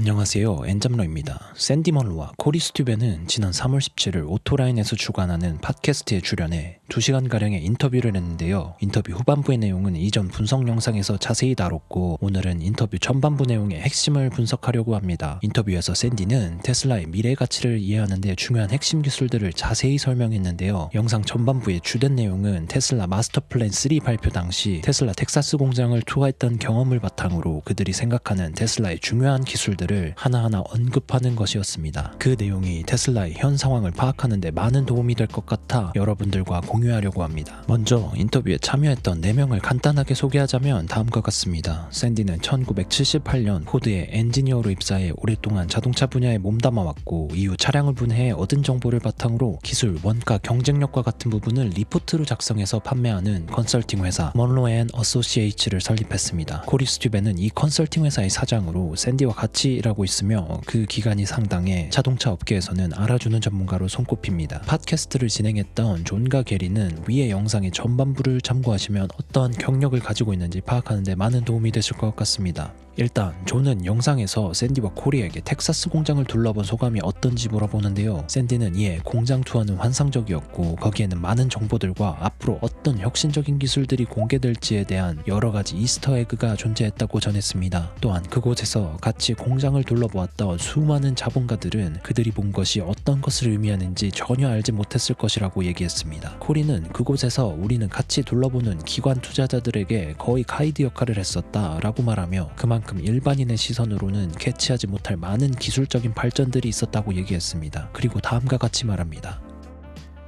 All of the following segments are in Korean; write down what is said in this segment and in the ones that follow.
안녕하세요. 엔잡러입니다. 샌디 멀로와 코리 스튜벤은 지난 3월 17일 오토라인에서 주관하는 팟캐스트에 출연해 2시간가량의 인터뷰를 했는데요. 인터뷰 후반부의 내용은 이전 분석 영상에서 자세히 다뤘고 오늘은 인터뷰 전반부 내용의 핵심을 분석하려고 합니다. 인터뷰에서 샌디는 테슬라의 미래 가치를 이해하는 데 중요한 핵심 기술들을 자세히 설명했는데요. 영상 전반부의 주된 내용은 테슬라 마스터 플랜 3 발표 당시 테슬라 텍사스 공장을 투하했던 경험을 바탕으로 그들이 생각하는 테슬라의 중요한 기술들을 하나하나 언급하는 것이었습니다. 그 내용이 테슬라의 현 상황을 파악하는 데 많은 도움이 될 것 같아 여러분들과 공유하려고 합니다. 먼저 인터뷰에 참여했던 4명을 간단하게 소개하자면 다음과 같습니다. 샌디는 1978년 포드의 엔지니어로 입사해 오랫동안 자동차 분야에 몸담아왔고 이후 차량을 분해해 얻은 정보를 바탕으로 기술, 원가, 경쟁력과 같은 부분을 리포트로 작성해서 판매하는 컨설팅 회사 먼로 앤 어소시에이츠를 설립했습니다. 코리 스튜벤은 이 컨설팅 회사의 사장으로 샌디와 같이 일하고 있으며 그 기간이 상당해 자동차 업계에서는 알아주는 전문가로 손꼽힙니다. 팟캐스트를 진행했던 존과 게리는 위의 영상의 전반부를 참고하시면 어떠한 경력을 가지고 있는지 파악하는 데 많은 도움이 되실 것 같습니다. 일단 존은 영상에서 샌디와 코리에게 텍사스 공장을 둘러본 소감이 어떤지 물어보는데요. 샌디는 이에 공장 투어는 환상적이었고 거기에는 많은 정보들과 앞으로 어떤 혁신적인 기술들이 공개될지에 대한 여러가지 이스터에그가 존재했다고 전했습니다. 또한 그곳에서 같이 공장을 둘러보았던 수많은 자본가들은 그들이 본 것이 어떤 것을 의미하는지 전혀 알지 못했을 것이라고 얘기했습니다. 코리는 그곳에서 우리는 같이 둘러보는 기관 투자자들에게 거의 가이드 역할을 했었다라고 말하며 그만큼 일반인의 시선으로는 캐치하지 못할 많은 기술적인 발전들이 있었다고 얘기했습니다. 그리고 다음과 같이 말합니다.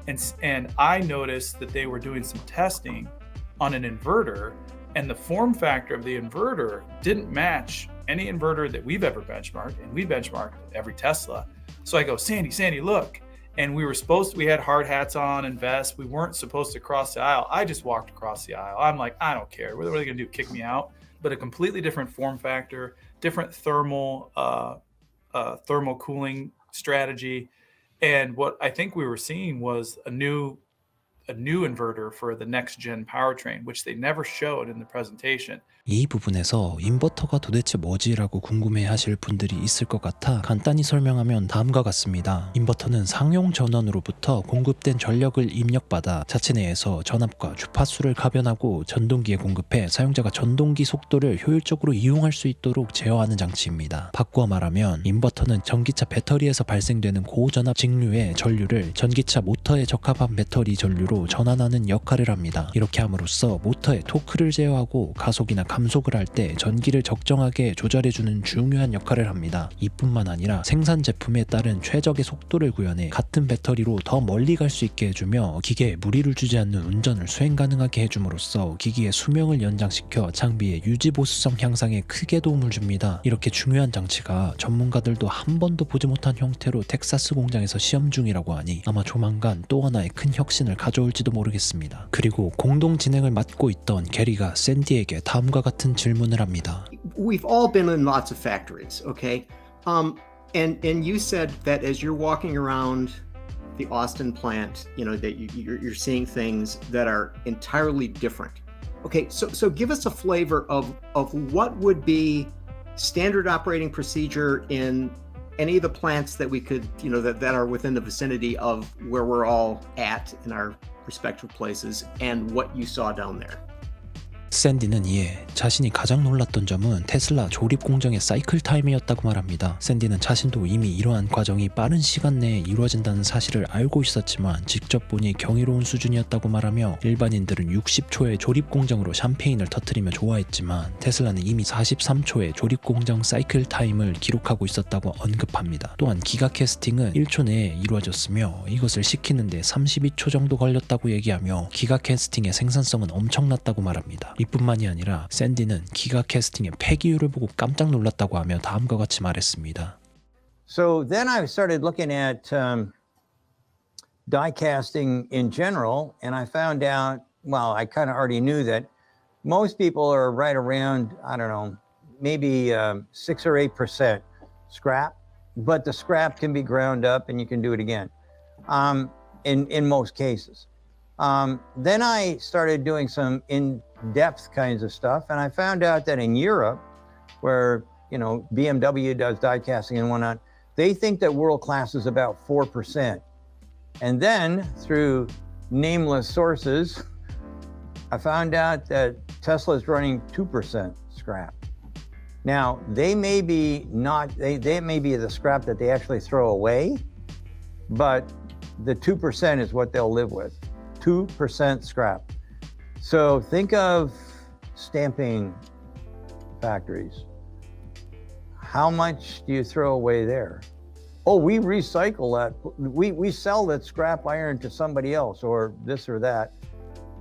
And I noticed that they were doing some testing on an inverter, and the form factor of the inverter didn't match any inverter that we've ever benchmarked, and we benchmarked every Tesla. So I go, Sandy, look. And we had hard hats on and vests. We weren't supposed to cross the aisle. I just walked across the aisle. I'm like, I don't care. What are they going to do? Kick me out? But a completely different form factor, different thermal cooling strategy. And what I think we were seeing was a new inverter for the next gen powertrain, which they never showed in the presentation. 이 부분에서 인버터가 도대체 뭐지라고 궁금해 하실 분들이 있을 것 같아 간단히 설명하면 다음과 같습니다. 인버터는 상용 전원으로부터 공급된 전력을 입력받아 자체 내에서 전압과 주파수를 가변하고 전동기에 공급해 사용자가 전동기 속도를 효율적으로 이용할 수 있도록 제어하는 장치입니다. 바꾸어 말하면 인버터는 전기차 배터리에서 발생되는 고전압 직류의 전류를 전기차 모터에 적합한 배터리 전류로 전환하는 역할을 합니다. 이렇게 함으로써 모터의 토크를 제어하고 가속이나 감속을 할 때 전기를 적정하게 조절해주는 중요한 역할을 합니다. 이뿐만 아니라 생산 제품에 따른 최적의 속도를 구현해 같은 배터리로 더 멀리 갈 수 있게 해주며 기계에 무리를 주지 않는 운전을 수행 가능하게 해줌으로써 기기의 수명을 연장시켜 장비의 유지 보수성 향상에 크게 도움을 줍니다. 이렇게 중요한 장치가 전문가들도 한 번도 보지 못한 형태로 텍사스 공장에서 시험 중이라고 하니 아마 조만간 또 하나의 큰 혁신을 가져올지도 모르겠습니다. 그리고 공동 진행을 맡고 있던 게리가 샌디에게 다음과 같은 질문을 합니다. We've all been in lots of factories, okay? And you said that as you're walking around the Austin plant, you know, that you're seeing things that are entirely different. Okay, so give us a flavor of what would be standard operating procedure in any of the plants that we could, you know, that are within the vicinity of where we're all at in our respective places, and what you saw down there. 샌디는 이에 자신이 가장 놀랐던 점은 테슬라 조립 공정의 사이클 타임이었다고 말합니다. 샌디는 자신도 이미 이러한 과정이 빠른 시간 내에 이루어진다는 사실을 알고 있었지만 직접 보니 경이로운 수준이었다고 말하며 일반인들은 60초의 조립 공정으로 샴페인을 터뜨리며 좋아했지만 테슬라는 이미 43초의 조립 공정 사이클 타임을 기록하고 있었다고 언급합니다. 또한 기가 캐스팅은 1초 내에 이루어졌으며 이것을 시키는데 32초 정도 걸렸다고 얘기하며 기가 캐스팅의 생산성은 엄청났다고 말합니다. 이뿐만이 아니라 샌디는 기가 캐스팅의 폐기율을 보고 깜짝 놀랐다고 하며 다음과 같이 말했습니다. So then I started looking at die casting in general, and I found out, well, I kind of already knew that most people are right around, I don't know, maybe 6 or 8% scrap, but the scrap can be ground up and you can do it again in most cases. Then I started doing some in-depth kinds of stuff, and I found out that in Europe, where BMW does die casting and whatnot. They think that world class is about 4%. And then through nameless sources, I found out that Tesla is running 2% scrap. Now, they may be they may be the scrap that they actually throw away, but the 2% is what they'll live with. 2% scrap. So think of stamping factories. How much do you throw away there? Oh, we recycle that. We sell that scrap iron to somebody else or this or that.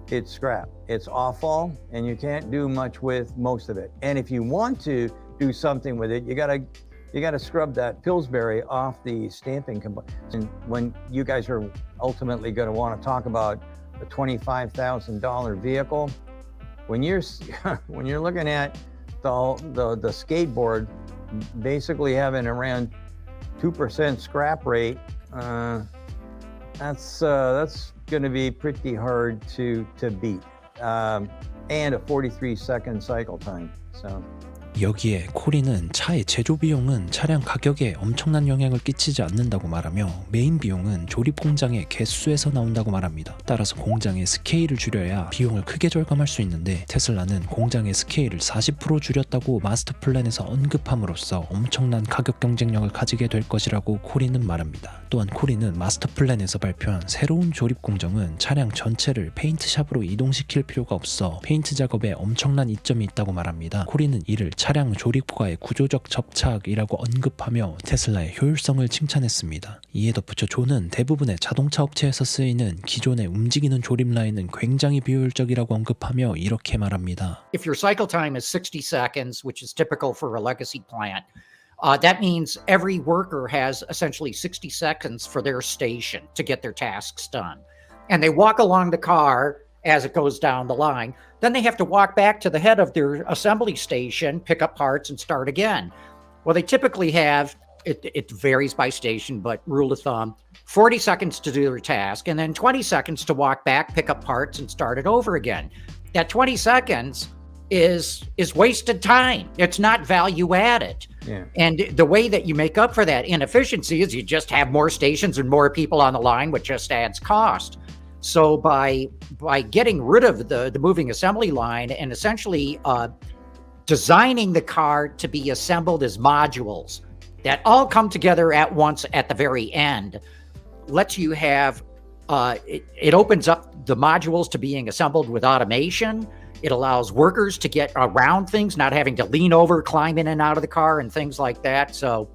It's scrap. It's awful, and you can't do much with most of it. And if you want to do something with it, you gotta scrub that Pillsbury off the stamping component. And when you guys are ultimately going to want to talk about a $25,000 vehicle, when you're looking at the skateboard basically having around 2% scrap rate, that's going to be pretty hard to beat, and a 43-second cycle time. So. 여기에 코리는 차의 제조 비용은 차량 가격에 엄청난 영향을 끼치지 않는다고 말하며 메인 비용은 조립 공장의 개수에서 나온다고 말합니다. 따라서 공장의 스케일을 줄여야 비용을 크게 절감할 수 있는데 테슬라는 공장의 스케일을 40% 줄였다고 마스터 플랜에서 언급함으로써 엄청난 가격 경쟁력을 가지게 될 것이라고 코리는 말합니다. 또한 코리는 마스터 플랜에서 발표한 새로운 조립 공정은 차량 전체를 페인트샵으로 이동시킬 필요가 없어 페인트 작업에 엄청난 이점이 있다고 말합니다. 코리는 이를 차량 조립과의 구조적 접착이라고 언급하며 테슬라의 효율성을 칭찬했습니다. 이에 덧붙여 존은 대부분의 자동차 업체에서 쓰이는 기존의 움직이는 조립 라인은 굉장히 비효율적이라고 언급하며 이렇게 말합니다. If your cycle time is 60 seconds, which is typical for a legacy plant, that means every worker has essentially 60 seconds for their station to get their tasks done. And they walk along the car as it goes down the line. Then they have to walk back to the head of their assembly station, pick up parts, and start again. Well, they typically have, it varies by station, but rule of thumb, 40 seconds to do their task, and then 20 seconds to walk back, pick up parts, and start it over again. That 20 seconds is wasted time. It's not value added. Yeah. And the way that you make up for that inefficiency is you just have more stations and more people on the line, which just adds cost. So by getting rid of the moving assembly line and essentially designing the car to be assembled as modules that all come together at once at the very end, lets you have, it opens up the modules to being assembled with automation. It allows workers to get around things, not having to lean over, climb in and out of the car and things like that. So,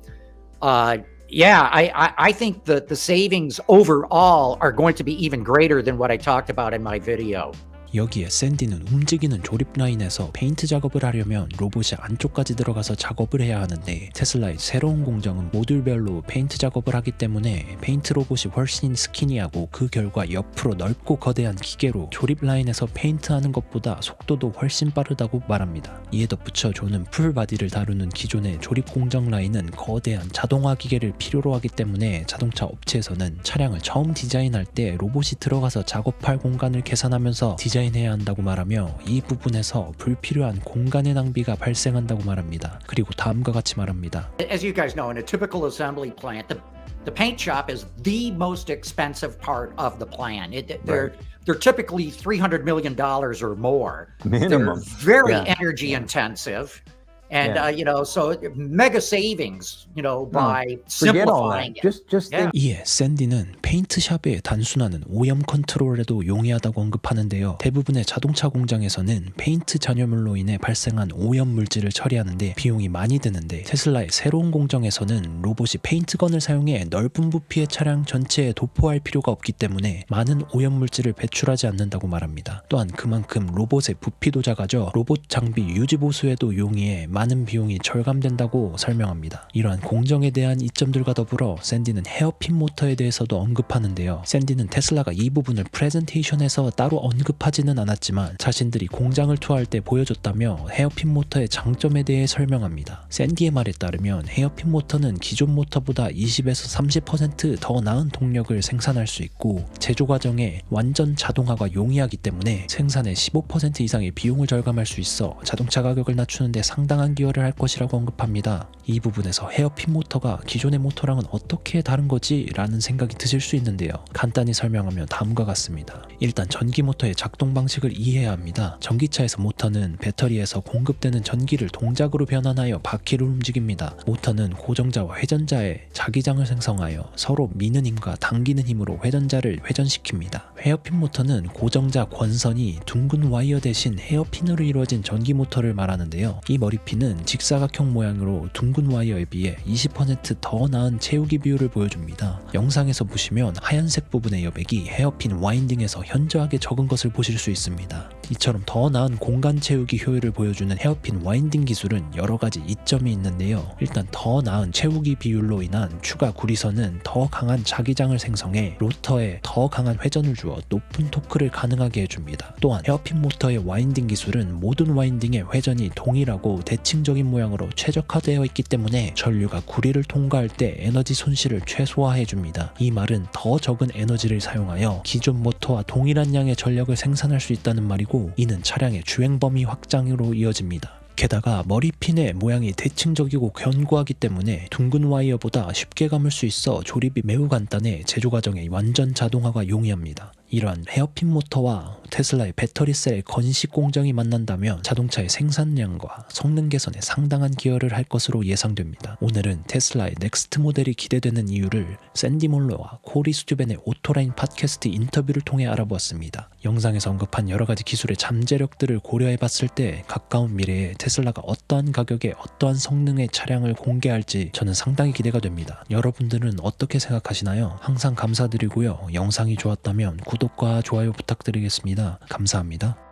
yeah, I think that the savings overall are going to be even greater than what I talked about in my video. 여기에 샌디는 움직이는 조립 라인에서 페인트 작업을 하려면 로봇이 안쪽까지 들어가서 작업을 해야 하는데 테슬라의 새로운 공정은 모듈별로 페인트 작업을 하기 때문에 페인트 로봇이 훨씬 스키니하고 그 결과 옆으로 넓고 거대한 기계로 조립 라인에서 페인트하는 것보다 속도도 훨씬 빠르다고 말합니다. 이에 덧붙여 존은 풀바디를 다루는 기존의 조립 공정 라인은 거대한 자동화 기계를 필요로 하기 때문에 자동차 업체에서는 차량을 처음 디자인할 때 로봇이 들어가서 작업할 공간을 계산하면서 디자인해야 한다고 말하며 이 부분에서 불필요한 공간의 낭비가 발생한다고 말합니다. 그리고 다음과 같이 말합니다. As you guys know, in a typical assembly plant, the paint shop is the most expensive part of the plant. They're typically $300 million or more. Minimum. They're very Yeah. energy intensive. And, so mega savings, by Forget all simplifying that. it. Just Yeah. think. 이에 샌디는 페인트샵의 단순화는 오염 컨트롤에도 용이하다고 언급하는데요. 대부분의 자동차 공장에서는 페인트 잔여물로 인해 발생한 오염 물질을 처리하는데 비용이 많이 드는데 테슬라의 새로운 공정에서는 로봇이 페인트건을 사용해 넓은 부피의 차량 전체에 도포할 필요가 없기 때문에 많은 오염 물질을 배출하지 않는다고 말합니다. 또한 그만큼 로봇의 부피도 작아져 로봇 장비 유지 보수에도 용이해 많은 비용이 절감된다고 설명합니다. 이러한 공정에 대한 이점들과 더불어 샌디는 헤어핀 모터에 대해서도 언급하는데요. 샌디는 테슬라가 이 부분을 프레젠테이션에서 따로 언급하지는 않았지만 자신들이 공장을 투어할 때 보여줬다며 헤어핀 모터의 장점에 대해 설명합니다. 샌디의 말에 따르면 헤어핀 모터는 기존 모터보다 20에서 30% 더 나은 동력을 생산할 수 있고 제조 과정에 완전 자동화가 용이하기 때문에 생산의 15% 이상의 비용을 절감할 수 있어 자동차 가격을 낮추는 데 상당한 상당한 기여를 할 것이라고 언급합니다. 이 부분에서 헤어핀 모터가 기존의 모터랑은 어떻게 다른 거지? 라는 생각이 드실 수 있는데요. 간단히 설명하면 다음과 같습니다. 일단 전기 모터의 작동 방식을 이해해야 합니다. 전기차에서 모터는 배터리에서 공급되는 전기를 동작으로 변환하여 바퀴를 움직입니다. 모터는 고정자와 회전자의 자기장을 생성하여 서로 미는 힘과 당기는 힘으로 회전자를 회전시킵니다. 헤어핀 모터는 고정자 권선이 둥근 와이어 대신 헤어핀으로 이루어진 전기 모터를 말하는데요. 이 머리핀은 직사각형 모양으로 둥근 와이어에 비해 20% 더 나은 채우기 비율을 보여줍니다. 영상에서 보시면 하얀색 부분의 여백이 헤어핀 와인딩에서 현저하게 적은 것을 보실 수 있습니다. 이처럼 더 나은 공간 채우기 효율을 보여주는 헤어핀 와인딩 기술은 여러 가지 이점이 있는데요. 일단 더 나은 채우기 비율로 인한 추가 구리선은 더 강한 자기장을 생성해 로터에 더 강한 회전을 주어 높은 토크를 가능하게 해줍니다. 또한 헤어핀 모터의 와인딩 기술은 모든 와인딩의 회전이 동일하고 대칭적인 모양으로 최적화되어 있기 때문에 전류가 구리를 통과할 때 에너지 손실을 최소화해줍니다. 이 말은 더 적은 에너지를 사용하여 기존 모터와 동일한 양의 전력을 생산할 수 있다는 말이고, 이는 차량의 주행 범위 확장으로 이어집니다. 게다가 머리핀의 모양이 대칭적이고 견고하기 때문에 둥근 와이어보다 쉽게 감을 수 있어 조립이 매우 간단해 제조 과정의 완전 자동화가 용이합니다. 이러한 헤어핀 모터와 테슬라의 배터리셀의 건식 공정이 만난다면 자동차의 생산량과 성능 개선에 상당한 기여를 할 것으로 예상됩니다. 오늘은 테슬라의 넥스트 모델이 기대되는 이유를 샌디 몰로와 코리 스튜벤의 오토라인 팟캐스트 인터뷰를 통해 알아보았습니다. 영상에서 언급한 여러가지 기술의 잠재력들을 고려해봤을 때 가까운 미래에 테슬라가 어떠한 가격에 어떠한 성능의 차량을 공개할지 저는 상당히 기대가 됩니다. 여러분들은 어떻게 생각하시나요? 항상 감사드리고요. 영상이 좋았다면 구독과 좋아요 부탁드리겠습니다. 감사합니다.